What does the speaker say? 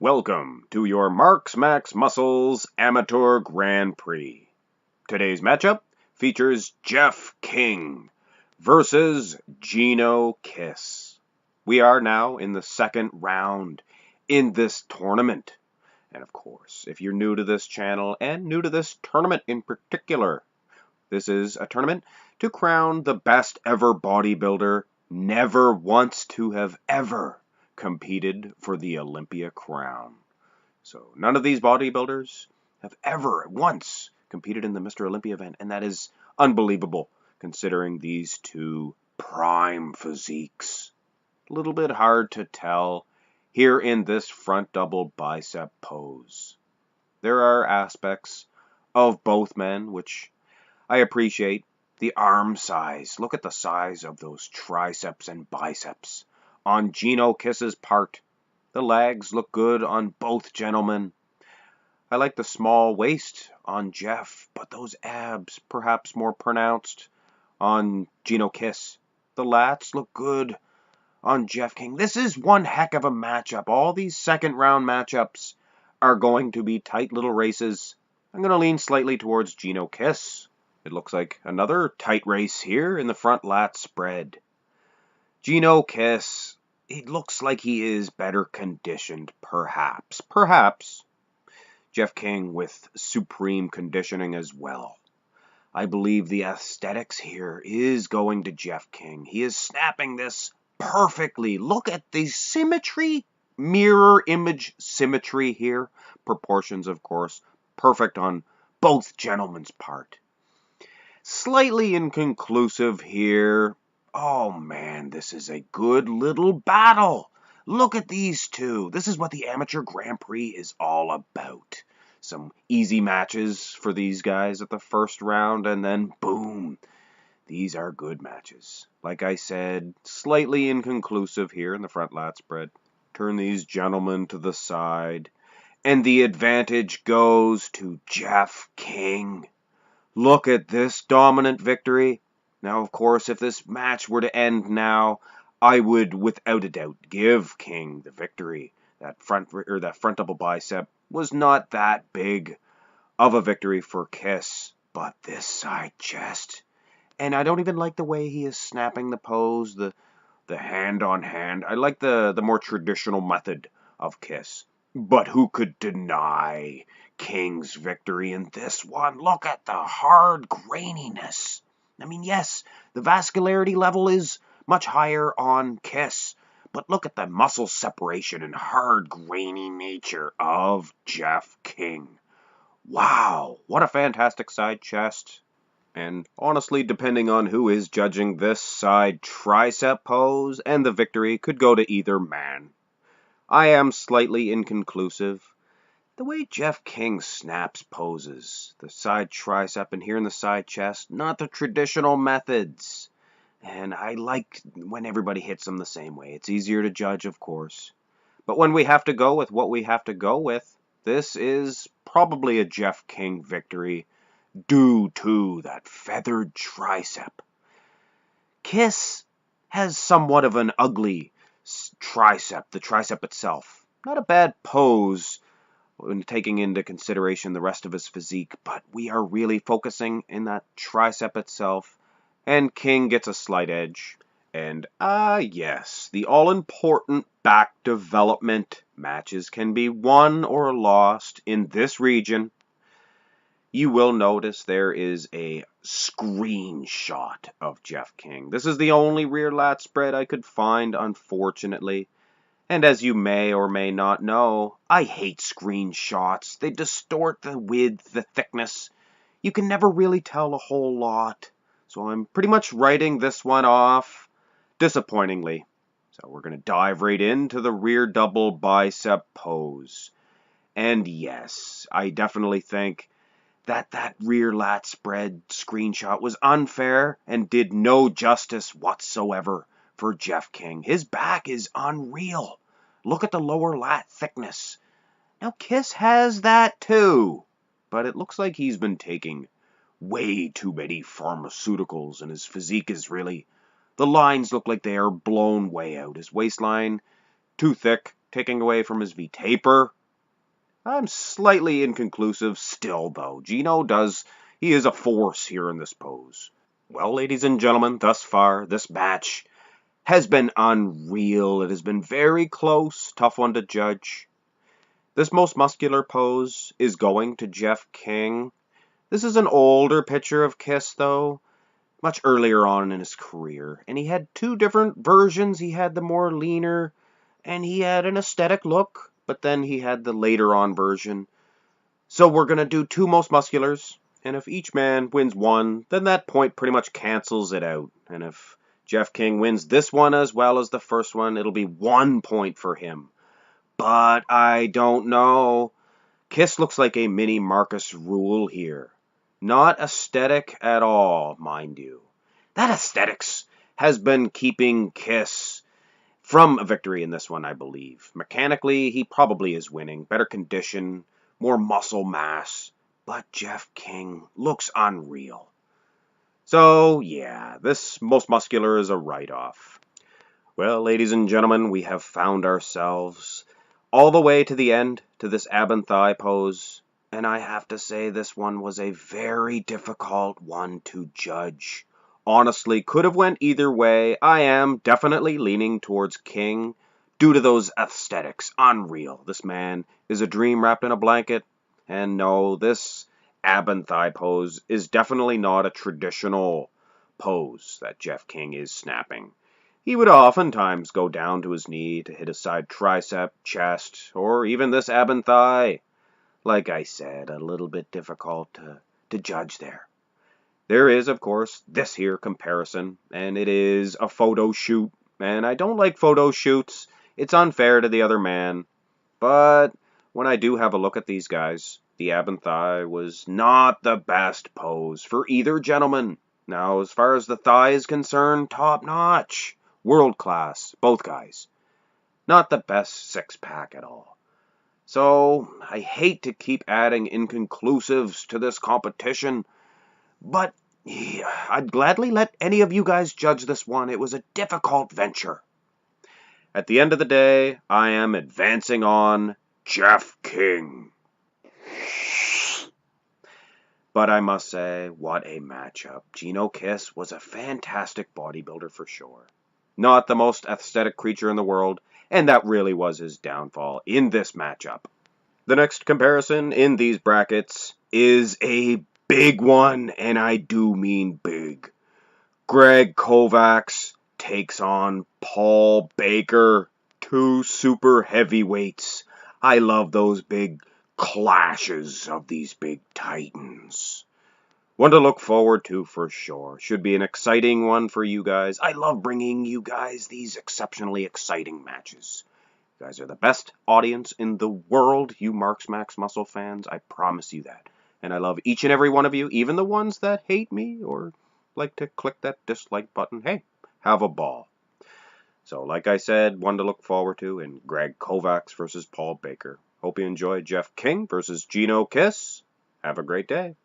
Welcome to your Marks Max Muscles Amateur Grand Prix. Today's matchup features Jeff King versus Jeno Kiss. We are now in the second round in this tournament. And of course, if you're new to this channel and new to this tournament in particular, this is a tournament to crown the best ever bodybuilder never once to have ever competed for the Olympia crown. So none of these bodybuilders have ever once competed in the Mr. Olympia event, and that is unbelievable considering these two prime physiques. A little bit hard to tell here in this front double bicep pose. There are aspects of both men which I appreciate. The arm size. Look at the size of those triceps and biceps on Jeno Kiss's part. The legs look good on both gentlemen. I like the small waist on Jeff, but those abs perhaps more pronounced on Jeno Kiss. The lats look good on Jeff King. This is one heck of a matchup. All these second round matchups are going to be tight little races. I'm going to lean slightly towards Jeno Kiss. It looks like another tight race here in the front lat spread. Jeno Kiss, it looks like he is better conditioned, perhaps. Perhaps. Jeff King with supreme conditioning as well. I believe the aesthetics here is going to Jeff King. He is snapping this perfectly. Look at the symmetry, mirror image symmetry here. Proportions, of course, perfect on both gentlemen's part. Slightly inconclusive here. Oh man, this is a good little battle. Look at these two. This is what the Amateur Grand Prix is all about. Some easy matches for these guys at the first round, and then boom. These are good matches. Like I said, slightly inconclusive here in the front lat spread. Turn these gentlemen to the side, and the advantage goes to Jeff King. Look at this dominant victory. Now, of course, if this match were to end now, I would, without a doubt, give King the victory. That front double bicep was not that big of a victory for Kiss, but this side chest. And I don't even like the way he is snapping the pose, the hand on hand. I like the more traditional method of Kiss. But who could deny King's victory in this one? Look at the hard graininess. I mean, yes, the vascularity level is much higher on Kiss, but look at the muscle separation and hard grainy nature of Jeff King. Wow, what a fantastic side chest. And honestly, depending on who is judging this side tricep pose, and the victory could go to either man. I am slightly inconclusive. The way Jeff King snaps poses, the side tricep and here in the side chest, not the traditional methods. And I like when everybody hits them the same way. It's easier to judge, of course. But when we have to go with what we have to go with, this is probably a Jeff King victory due to that feathered tricep. Kiss has somewhat of an ugly tricep, the tricep itself. Not a bad pose when taking into consideration the rest of his physique, but we are really focusing in that tricep itself, and King gets a slight edge. And yes, the all-important back development matches can be won or lost in this region. You will notice there is a screenshot of Jeff King. This is the only rear lat spread I could find, unfortunately. And as you may or may not know, I hate screenshots. They distort the width, the thickness. You can never really tell a whole lot. So I'm pretty much writing this one off, disappointingly. So we're going to dive right into the rear double bicep pose. And yes, I definitely think that rear lat spread screenshot was unfair and did no justice whatsoever for Jeff King. His back is unreal. Look at the lower lat thickness. Now Kiss has that too, but it looks like he's been taking way too many pharmaceuticals and his physique is really, the lines look like they are blown way out. His waistline, too thick, taking away from his V-taper. I'm slightly inconclusive still, though. Jeno he is a force here in this pose. Well, ladies and gentlemen, thus far, this match has been unreal. It has been very close, tough one to judge. This most muscular pose is going to Jeff King. This is an older picture of Kiss, though, much earlier on in his career. And he had two different versions. He had the more leaner, and he had an aesthetic look, but then he had the later on version. So we're going to do two most musculars, and if each man wins one, then that point pretty much cancels it out. And if Jeff King wins this one as well as the first one, it'll be 1 point for him. But I don't know. Kiss looks like a mini Marcus Rule here. Not aesthetic at all, mind you. That aesthetics has been keeping Kiss from a victory in this one, I believe. Mechanically, he probably is winning. Better condition, more muscle mass. But Jeff King looks unreal. So, yeah, this most muscular is a write-off. Well, ladies and gentlemen, we have found ourselves all the way to the end, to this ab and thigh pose. And I have to say this one was a very difficult one to judge. Honestly, could have went either way. I am definitely leaning towards King due to those aesthetics. Unreal. This man is a dream wrapped in a blanket. And no, this ab and thigh pose is definitely not a traditional pose that Jeff King is snapping. He would oftentimes go down to his knee to hit a side tricep, chest, or even this ab and thigh. Like I said, a little bit difficult to judge there. There is, of course, this here comparison, and it is a photo shoot, and I don't like photo shoots. It's unfair to the other man, but when I do have a look at these guys, the ab and thigh was not the best pose for either gentleman. Now, as far as the thigh is concerned, top notch. World class, both guys. Not the best six-pack at all. So, I hate to keep adding inconclusives to this competition, but yeah, I'd gladly let any of you guys judge this one. It was a difficult venture. At the end of the day, I am advancing on Jeff King. But I must say, what a matchup. Jeno Kiss was a fantastic bodybuilder for sure. Not the most aesthetic creature in the world, and that really was his downfall in this matchup. The next comparison in these brackets is a big one, and I do mean big. Greg Kovacs takes on Paul Baker, two super heavyweights. I love those big clashes of these big titans. One to look forward to for sure. Should be an exciting one for you guys. I love bringing you guys these exceptionally exciting matches. You guys are the best audience in the world, you Marks Max Muscle fans. I promise you that. And I love each and every one of you, even the ones that hate me or like to click that dislike button. Hey, have a ball. So, like I said, one to look forward to in Greg Kovacs versus Paul Baker. Hope you enjoyed Jeff King versus Jeno Kiss. Have a great day.